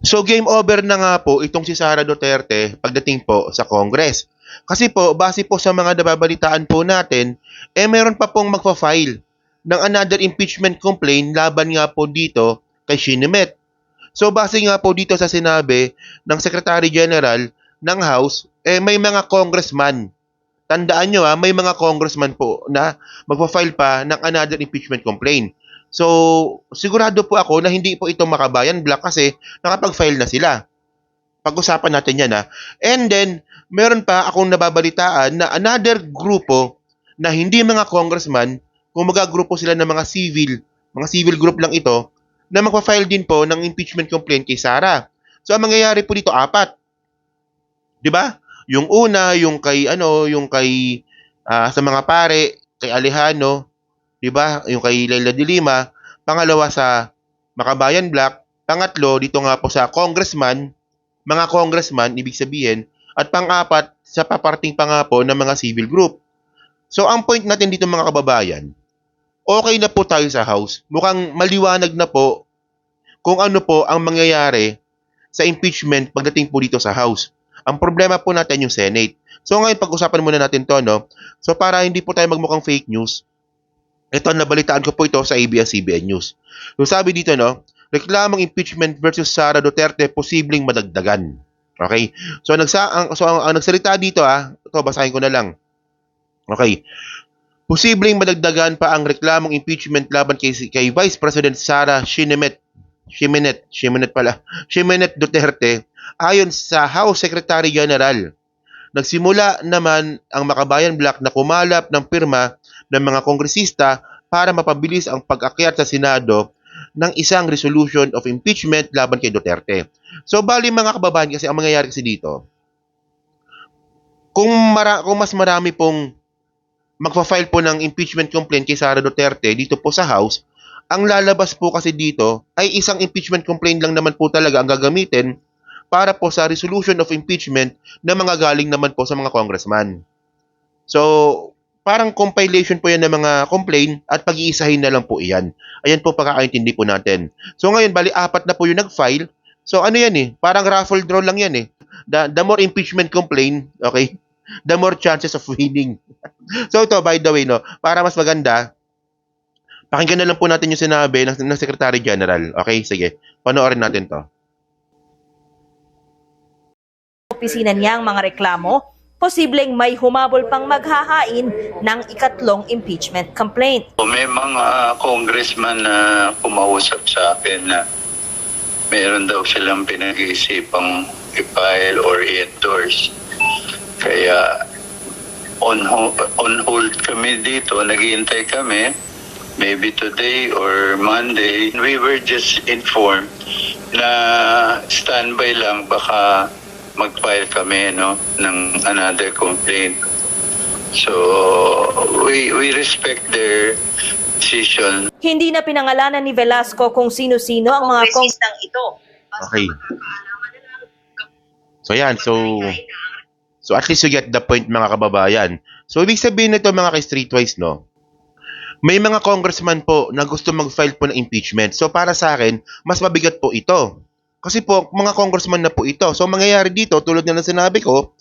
So game over na nga po itong si Sara Duterte pagdating po sa Congress. Kasi po, base po sa mga nababalitaan po natin, meron pa pong magpa-file ng another impeachment complaint laban nga po dito kay Shinemet. So base nga po dito sa sinabi ng Secretary General ng House, may mga congressman. Tandaan nyo may mga congressman po na magpa-file pa ng another impeachment complaint. So, sigurado po ako na hindi po ito Makabayan Black kasi nakapag-file na sila. Pag-usapan natin yan And then, meron pa akong nababalitaan na another grupo na hindi mga congressman, kung magagrupo sila ng mga civil group lang ito, na magpa-file din po ng impeachment complaint kay Sara. So, ang mangyayari po dito, 4. 'Di ba? Yung una, yung kay sa mga pare, kay Alejandro, 'di ba? Yung kay Leila de Lima, pangalawa sa Makabayan Black, pangatlo dito nga po sa mga congressman ibig sabihin, at pang-apat sa paparting pa nga po ng mga civil group. So ang point natin dito mga kababayan, okay na po tayo sa House. Mukhang maliwanag na po kung ano po ang mangyayari sa impeachment pagdating po dito sa House. Ang problema po natin yung Senate. So ngayon pag-usapan muna natin to, no? So para hindi po tayo magmukhang fake news, ito nabalitaan ko po ito sa ABS-CBN News. So sabi dito, no, reklamong impeachment versus Sara Duterte posibleng madagdagan. Okay? So ang nagsalita dito ito basahin ko na lang. Okay. Posibleng madagdagan pa ang reklamong impeachment laban kay Vice President Sara Shimenet Duterte ayon sa House Secretary General. Nagsimula naman ang Makabayan Black na kumalap ng pirma ng mga kongresista para mapabilis ang pag-akyat sa Senado ng isang resolution of impeachment laban kay Duterte. So bali mga kababayan kasi ang mangyayari kasi dito, kung mas marami pong magpa-file po ng impeachment complaint kay Sara Duterte dito po sa House, ang lalabas po kasi dito ay isang impeachment complaint lang naman po talaga ang gagamitin para po sa resolution of impeachment na mga galing naman po sa mga congressman. So, parang compilation po yan ng mga complaint at pag-iisahin na lang po iyan. Ayan po pagkakaintindi po natin. So ngayon, bali 4 na po yung nag-file. So ano yan parang raffle draw lang yan The more impeachment complaint, okay, the more chances of winning. So ito, by the way, no, para mas maganda, pakinggan na lang po natin yung sinabi ng Secretary General. Okay, sige. Panoorin natin to. Opisina niyang mga reklamo, posibleng may humabol pang maghahain ng ikatlong impeachment complaint. May mga congressman na kumausap sa akin na meron daw silang pinag-iisipang i-file or i-endorse. Kaya on hold kami dito, naghihintay kami. Maybe today or Monday, we were just informed na standby lang, baka mag-file kami ng another complaint. So, we respect their decision. Hindi na pinangalanan ni Velasco kung sino-sino ang mga kongresistang ito. Okay. So yan, so at least you get the point mga kababayan. So ibig sabihin nito mga ka-streetwise, no? May mga congressman po na gusto mag-file po ng impeachment. So para sa akin, mas mabigat po ito. Kasi po, mga congressman na po ito. So mangyayari dito, tulad na sinabi ko,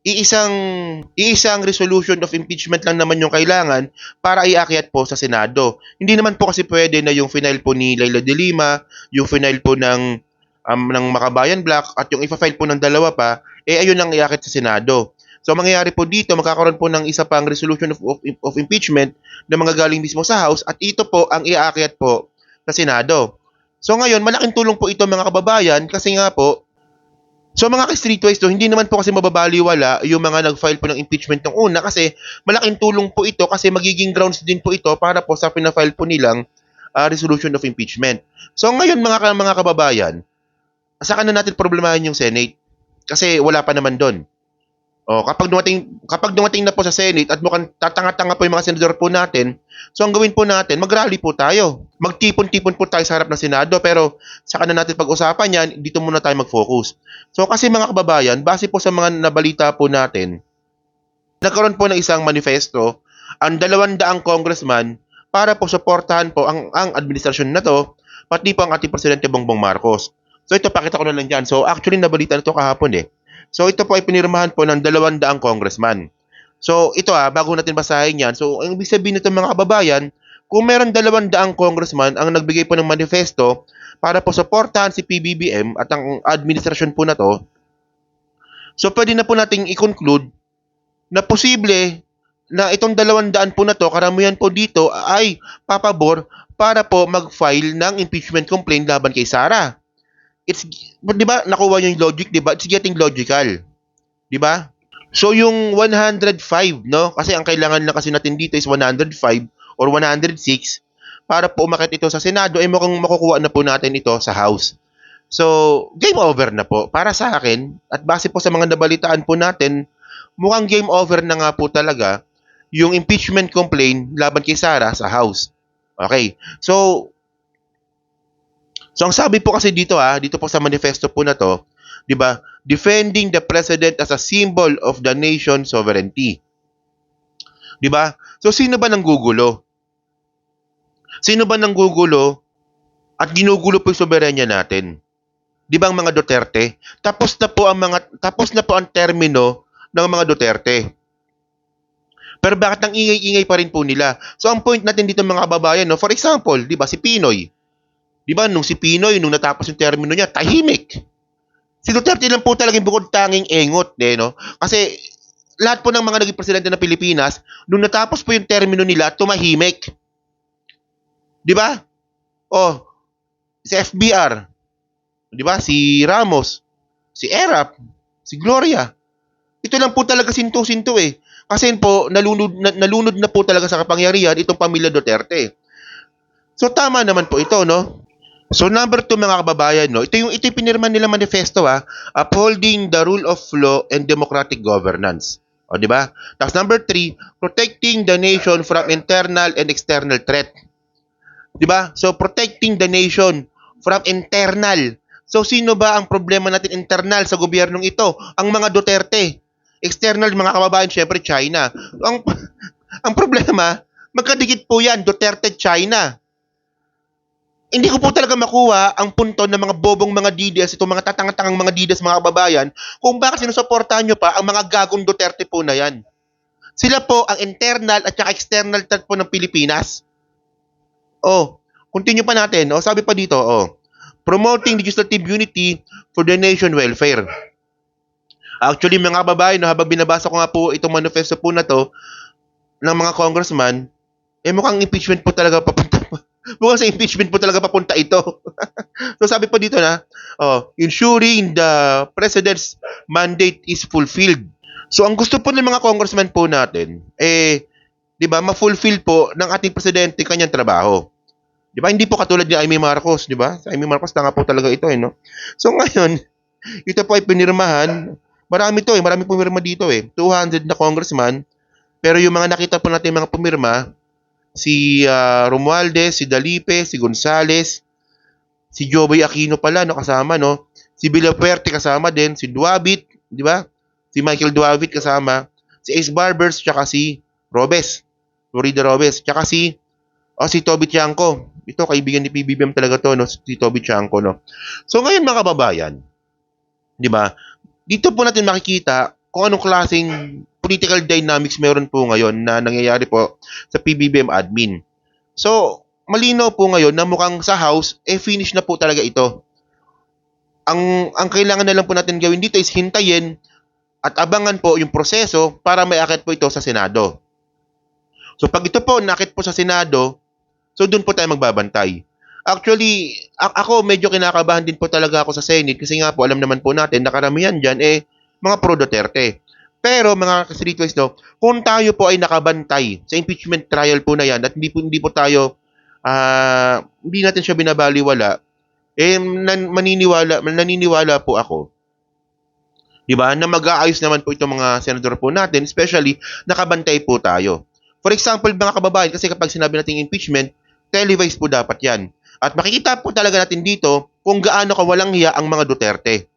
iisang resolution of impeachment lang naman yung kailangan para iakyat po sa Senado. Hindi naman po kasi pwede na yung final po ni Leila de Lima, yung final po ng Makabayan Black, at yung ipa-file po ng dalawa pa, ayun lang iakyat sa Senado. So, mangyayari po dito, magkakaroon po ng isa pang resolution of impeachment na mga galing mismo sa House at ito po ang iaakyat po sa Senado. So, ngayon, malaking tulong po ito mga kababayan kasi nga po, so mga ka-streetwise hindi naman po kasi mababaliwala yung mga nag-file po ng impeachment ng una kasi malaking tulong po ito kasi magiging grounds din po ito para po sa pina-file po nilang resolution of impeachment. So, ngayon mga kababayan, saka na natin problemahin yung Senate kasi wala pa naman doon. Kapag dumating na po sa Senate at mukhang tatanga-tanga po yung mga senador po natin, so ang gawin po natin, mag-rally po tayo. Magtipon-tipon po tayo sa harap ng Senado, pero saka na natin pag-usapan yan, dito muna tayo mag-focus. So kasi mga kababayan, base po sa mga nabalita po natin, nagkaroon po ng isang manifesto ang 200 congressman para po suportahan po ang administrasyon na to pati po ang ating Presidente Bongbong Marcos. So ito, pakita ko na lang dyan. So actually, nabalita na ito kahapon eh. So ito po ay pinirmahan po ng 200 congressman. So ito bago natin basahin yan. So ang ibig sabihin nito mga kababayan, kung meron 200 congressman ang nagbigay po ng manifesto para po suportahan si PBBM at ang administrasyon po na to, so pwede na po nating i-conclude na posible na itong 200 po na to, karamihan po dito ay papabor para po mag-file ng impeachment complaint laban kay Sara. It's, di ba, nakuha yung logic, di ba? It's getting logical. Di ba? So yung 105, no? Kasi ang kailangan lang kasi natin dito is 105 or 106 para po umakyat ito sa Senado, ay mukhang makukuha na po natin ito sa House. So, game over na po. Para sa akin, at base po sa mga nabalitaan po natin, mukhang game over na nga po talaga yung impeachment complaint laban kay Sara sa House. Okay. So ang sabi po kasi dito dito po sa manifesto po na to, 'di ba? Defending the president as a symbol of the nation's sovereignty. 'Di ba? So sino ba nanggugulo? Sino ba nanggugulo at ginugulo po yung soberanya natin? 'Di ba ang mga Duterte? Tapos na po ang termino ng mga Duterte. Pero bakit ang ingay-ingay pa rin po nila? So ang point natin dito mga kababayan, no, for example, 'di ba si Pinoy? 'Di ba nung si Pinoy nung natapos yung termino niya, tahimik. Si Duterte lang po talagang bukod tanging engot, no? Kasi lahat po ng mga naging presidente ng Pilipinas, nung natapos po yung termino nila, tumahimik. 'Di ba? Oh, si FBR, 'di ba? Si Ramos, si Erap, si Gloria. Ito lang po talaga sinto-sinto eh. Kasi po, nalunod na po talaga sa kapangyarihan itong pamilya Duterte. So, tama naman po ito, no? So, number 2, mga kababayan, no? Ito yung pinirman nila manifesto, upholding the rule of law and democratic governance. O, di ba? Tapos, number 3, protecting the nation from internal and external threat. Di ba? So, protecting the nation from internal. So, sino ba ang problema natin internal sa gobyernong ito? Ang mga Duterte. External, mga kababayan, syempre China. Ang problema, magkadikit po yan, Duterte, China. Hindi ko po talaga makuha ang punto ng mga bobong mga DDS, itong mga tatang-tangang mga DDS, mga kababayan, kung bakit sinusuportahan nyo pa ang mga gagong Duterte po na yan. Sila po ang internal at saka external threat po ng Pilipinas. Continue pa natin. Sabi pa dito, promoting legislative unity for the nation welfare. Actually, mga kababayan, habang binabasa ko nga po itong manifesto po na to ng mga congressman, mukhang impeachment po talaga papunta. Mukhang sa impeachment po talaga papunta ito. So sabi po dito na, ensuring the president's mandate is fulfilled. So ang gusto po ng mga congressman po natin, 'di ba, ma-fulfill po ng ating presidente kanyang trabaho. 'Di ba? Hindi po katulad ni Amy Marcos, di ba? Sa Amy Marcos tanga po talaga ito, no? So ngayon, ito po ay pinirmahan. Marami pumirma dito 200 na congressman. Pero yung mga nakita po natin mga pumirma, si Romualdez, si Dalipe, si Gonzales, si Joboy Aquino pala, no, kasama, no? Si Villapuerte kasama din, si Duavit, di ba? Si Michael Duavit kasama, si Ace Barbers, tsaka si Robes, Florida Robes, tsaka si Toby Tiangco. Ito, kaibigan ni PBBM talaga to, no? Si Toby Tiangco, no? So ngayon mga kababayan, di ba? Dito po natin makikita kung anong klaseng political dynamics meron po ngayon na nangyayari po sa PBBM admin. So, malinaw po ngayon na mukhang sa House, finish na po talaga ito. Ang kailangan na lang po natin gawin dito is hintayin at abangan po yung proseso para maiakit po ito sa Senado. So, pag ito po nakit po sa Senado, so doon po tayo magbabantay. Actually, ako medyo kinakabahan din po talaga ako sa Senate kasi nga po alam naman po natin na karamihan dyan mga pro-Duterte. Pero mga streetwise, no, kung tayo po ay nakabantay sa impeachment trial po na yan at hindi po tayo hindi natin siya binabaliwala, naniniwala po ako, di ba, na mag-aayos naman po itong mga senador po natin, especially nakabantay po tayo. For example, mga kababayan, kasi kapag sinabi natin impeachment, televised po dapat yan. At makikita po talaga natin dito kung gaano kawalang hiya ang mga Duterte.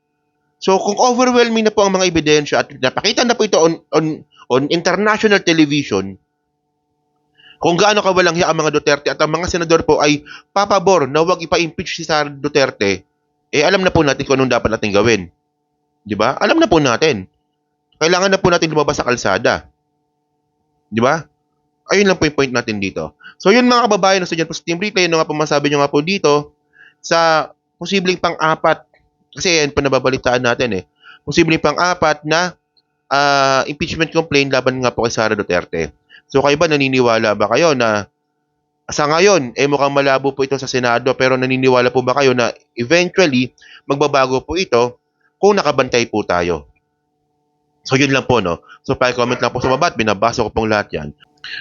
So kung overwhelming na po ang mga ebidensya at napakita na po ito on international television, kung gaano kawalang hiya ang mga Duterte at ang mga senador po ay papabor na huwag ipa-impeach si Sara Duterte, alam na po natin kung anong dapat natin gawin. Di ba? Alam na po natin. Kailangan na po natin lumabas sa kalsada. Di ba? Ayun lang po yung point natin dito. So yun mga kababayan, so dyan po sa Team Replay, ano nga po masabi nyo nga po dito sa posibleng pang-apat, kasi yan po nababalitaan natin posibleng pang-apat na impeachment complaint laban nga po kay Sara Duterte. So kayo ba, naniniwala ba kayo na sa ngayon, mukhang malabo po ito sa Senado, pero naniniwala po ba kayo na eventually magbabago po ito kung nakabantay po tayo? So yun lang po, no? So pa-comment lang po sa baba at binabasa ko pong lahat yan.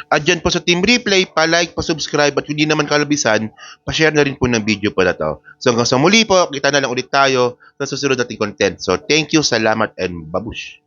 At dyan po sa Team Replay, pa-like, pa-subscribe at hindi naman kalabisan, pa-share na rin po ng video po na to. So hanggang sa muli po, kita na lang ulit tayo sa susunod nating content. So thank you, salamat, and babush!